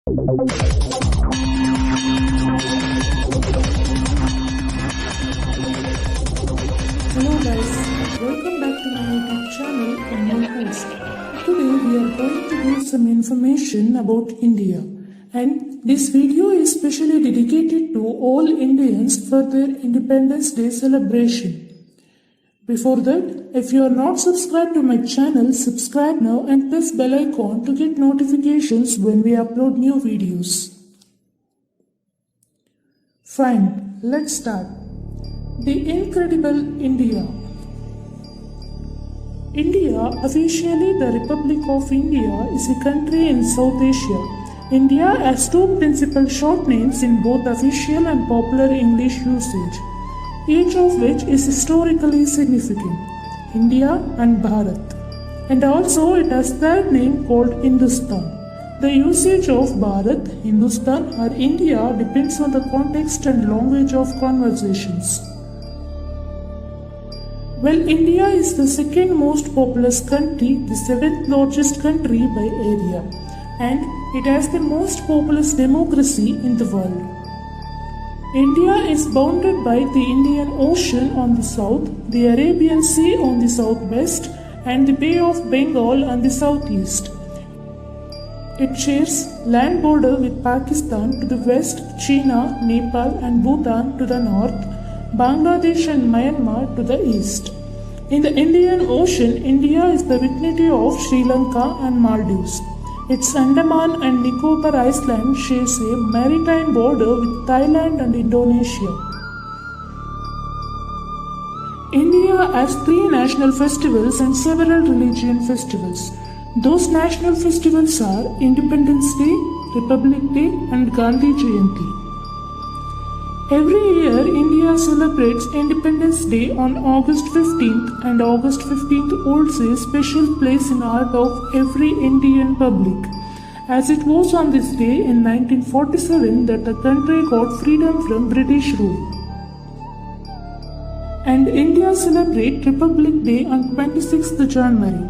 Hello guys, welcome back to my YouTube channel. I'm your host. Today we are going to give some information about India, and this video is specially dedicated to all Indians for their Independence Day celebration. Before that, if you are not subscribed to my channel, subscribe now and press bell icon to get notifications when we upload new videos. Fine, let's start. The Incredible India. India, officially the Republic of India, is a country in South Asia. India has two principal short names in both official and popular English usage, each of which is historically significant, India and Bharat. And also it has third name called Hindustan. The usage of Bharat, Hindustan or India depends on the context and language of conversations. Well, India is the second most populous country, the seventh largest country by area, and it has the most populous democracy in the world. India is bounded by the Indian Ocean on the south, the Arabian Sea on the southwest, and the Bay of Bengal on the southeast. It shares land border with Pakistan to the west, China, Nepal and Bhutan to the north, Bangladesh and Myanmar to the east. In the Indian Ocean, India is the vicinity of Sri Lanka and Maldives. Its Andaman and Nicobar Island shares a maritime border with Thailand and Indonesia. India has three national festivals and several religion festivals. Those national festivals are Independence Day, Republic Day and Gandhi Jayanti. Every year, India celebrates Independence Day on August 15th, and August 15th holds a special place in the heart of every Indian public, as it was on this day in 1947 that the country got freedom from British rule. And India celebrates Republic Day on 26th January.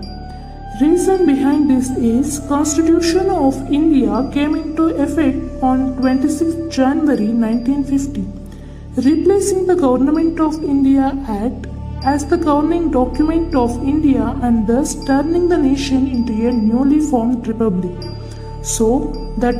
Reason behind this is Constitution of India came into effect on 26th January 1950, replacing the Government of India Act as the governing document of India and thus turning the nation into a newly formed republic. So that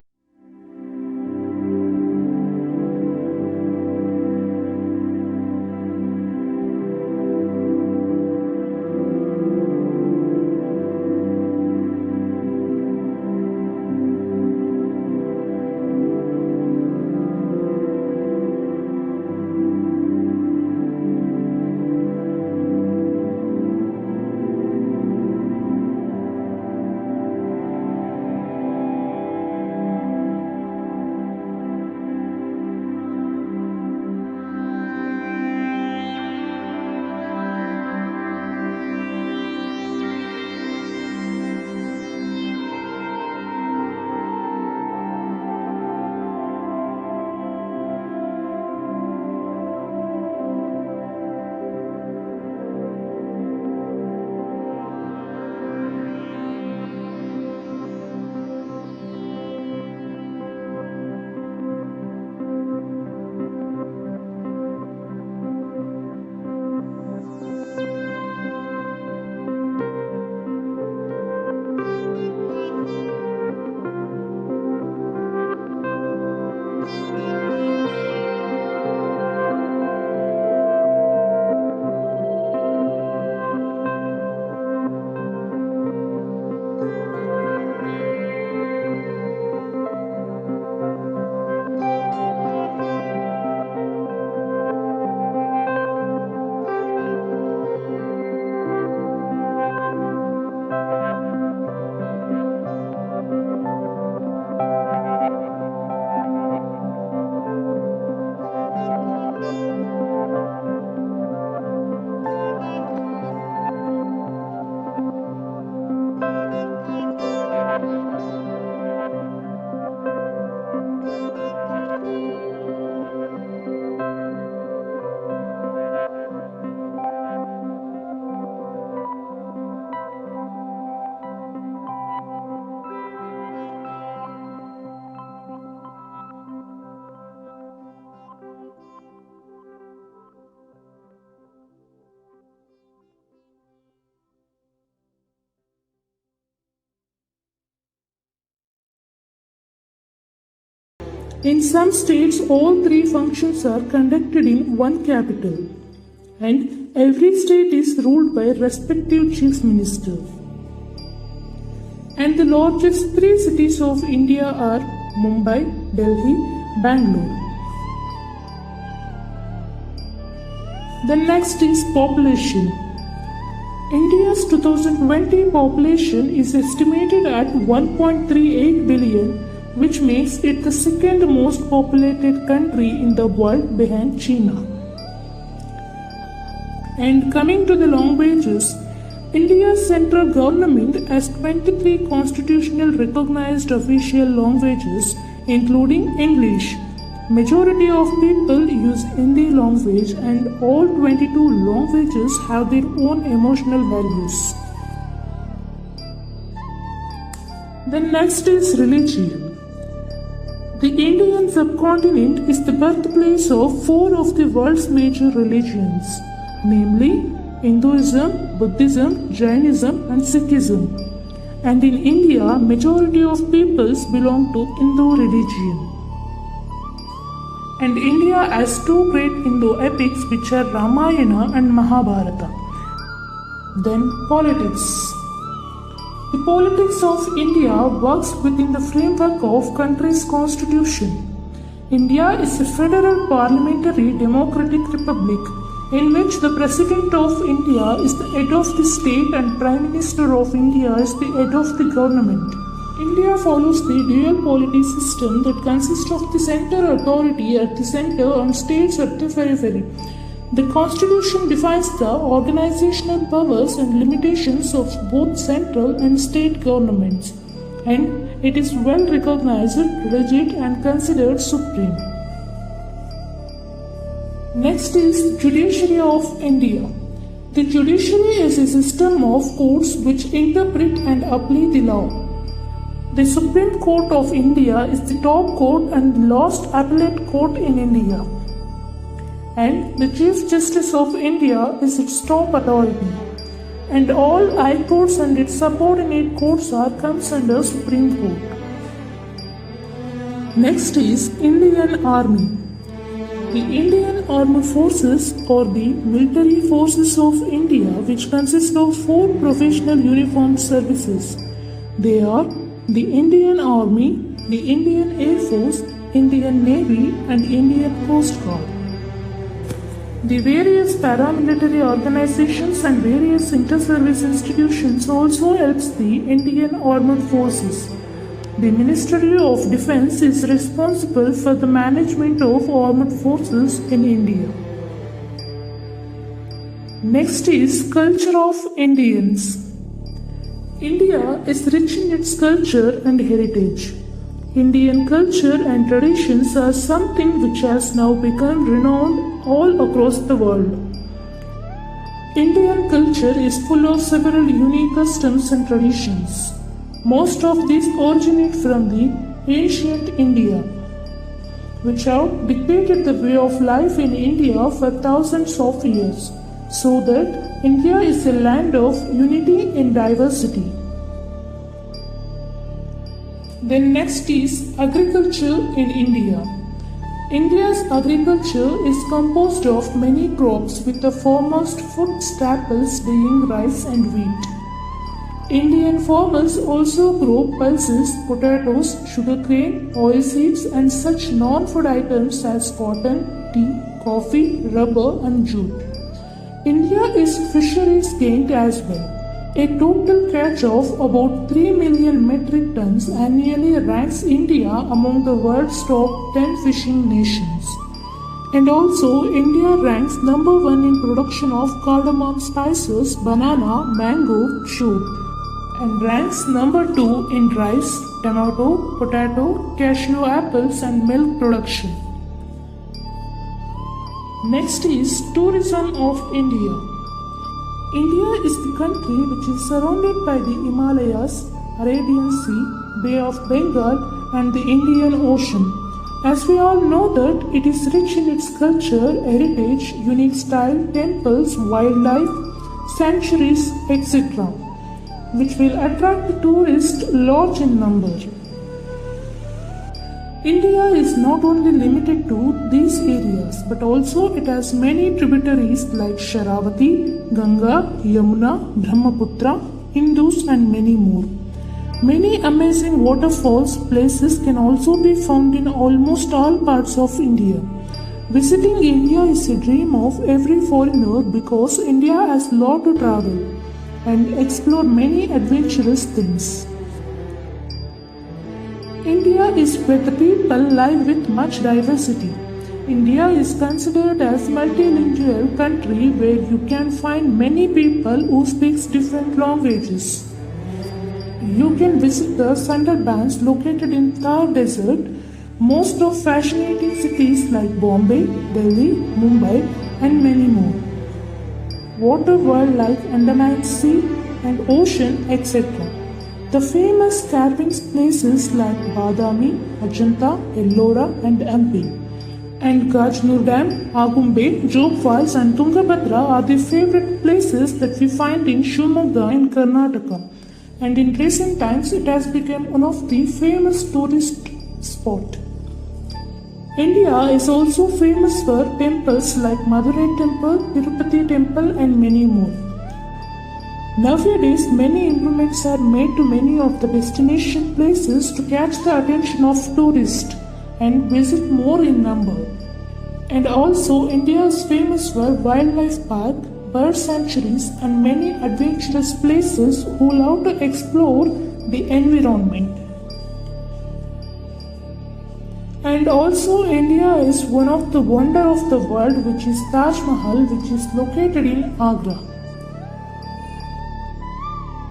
In some states, all three functions are conducted in one capital, and every state is ruled by respective chief minister. And the largest three cities of India are Mumbai, Delhi, Bangalore. The next is population. India's 2020 population is estimated at 1.38 billion, which makes it the second most populated country in the world behind China. And coming to the languages, India's central government has 23 constitutional recognized official languages, including English. Majority of people use Hindi language, and all 22 languages have their own emotional values. The next is religion. The Indian subcontinent is the birthplace of four of the world's major religions, namely Hinduism, Buddhism, Jainism and Sikhism. And in India, majority of peoples belong to Hindu religion. And India has two great Hindu epics, which are Ramayana and Mahabharata. Then politics. The politics of India works within the framework of country's constitution. India is a federal parliamentary democratic republic in which the President of India is the head of the state and Prime Minister of India is the head of the government. India follows the dual polity system that consists of the central authority at the center and states at the periphery. The constitution defines the organizational powers and limitations of both central and state governments, and it is well recognized, legit and considered supreme. Next is Judiciary of India. The judiciary is a system of courts which interpret and apply the law. The Supreme Court of India is the top court and last appellate court in India. And the Chief Justice of India is its top authority. And all high courts and its subordinate courts comes under Supreme Court. Next is Indian Army. The Indian Armed Forces or the military forces of India, which consist of four professional uniformed services. They are the Indian Army, the Indian Air Force, Indian Navy and Indian Coast Guard. The various paramilitary organizations and various inter-service institutions also helps the Indian Armed Forces. The Ministry of Defence is responsible for the management of armed forces in India. Next is Culture of Indians. India is rich in its culture and heritage. Indian culture and traditions are something which has now become renowned all across the world. Indian culture is full of several unique customs and traditions. Most of these originate from the ancient India, which have dictated the way of life in India for thousands of years, so that India is a land of unity in diversity. Then next is agriculture in India. India's agriculture is composed of many crops, with the foremost food staples being rice and wheat. Indian farmers also grow pulses, potatoes, sugarcane, oilseeds and such non-food items as cotton, tea, coffee, rubber and jute. India is fisheries gained as well. A total catch of about 3 million metric tons annually ranks India among the world's top 10 fishing nations. And also, India ranks number 1 in production of cardamom spices, banana, mango, jute, and ranks number 2 in rice, tomato, potato, cashew apples and milk production. Next is tourism of India. India is the country which is surrounded by the Himalayas, Arabian Sea, Bay of Bengal and the Indian Ocean. As we all know that it is rich in its culture, heritage, unique style, temples, wildlife, sanctuaries, etc., which will attract the tourists large in number. India is not only limited to these areas but also it has many tributaries like Sharavati, Ganga, Yamuna, Brahmaputra, Indus and many more. Many amazing waterfalls places can also be found in almost all parts of India. Visiting India is a dream of every foreigner because India has lot to travel and explore many adventurous things. India is where the people live with much diversity. India is considered as multilingual country where you can find many people who speaks different languages. You can visit the Sundarbans located in Thar Desert, most of fascinating cities like Bombay, Delhi, Mumbai and many more. Water world like Andaman Sea and ocean etc. The famous carving places like Badami, Ajanta, Ellora and Hampi. And Gajnur Dam, Agumbe, Jog Falls and Tungabhadra are the favorite places that we find in Shivamogga in Karnataka. And in recent times it has become one of the famous tourist spots. India is also famous for temples like Madurai Temple, Tirupati Temple and many more. Nowadays, many improvements are made to many of the destination places to catch the attention of tourists and visit more in number. And also, India is famous for wildlife park, bird sanctuaries and many adventurous places who love to explore the environment. And also India is one of the wonder of the world which is Taj Mahal which is located in Agra.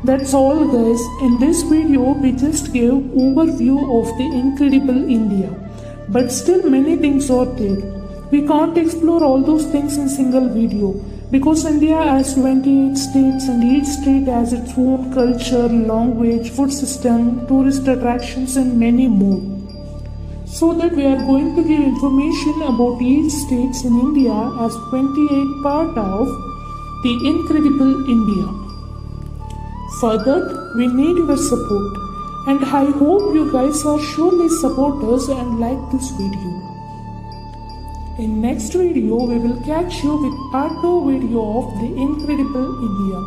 That's all guys, in this video we just gave overview of the incredible India. But still many things are there. We can't explore all those things in single video because India has 28 states and each state has its own culture, language, food system, tourist attractions and many more. So that we are going to give information about each states in India as 28 part of the incredible India. For that, we need your support and I hope you guys are surely supporters and like this video. In next video, we will catch you with part 2 video of the incredible India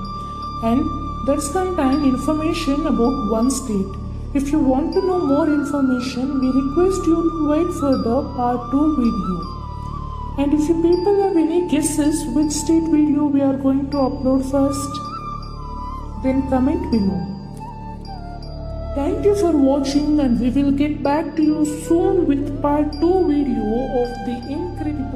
and that's contain information about one state. If you want to know more information, we request you to wait for the part 2 video. And if you people have any guesses which state video we are going to upload first, then comment below. Thank you for watching and we will get back to you soon with part 2 video of the incredible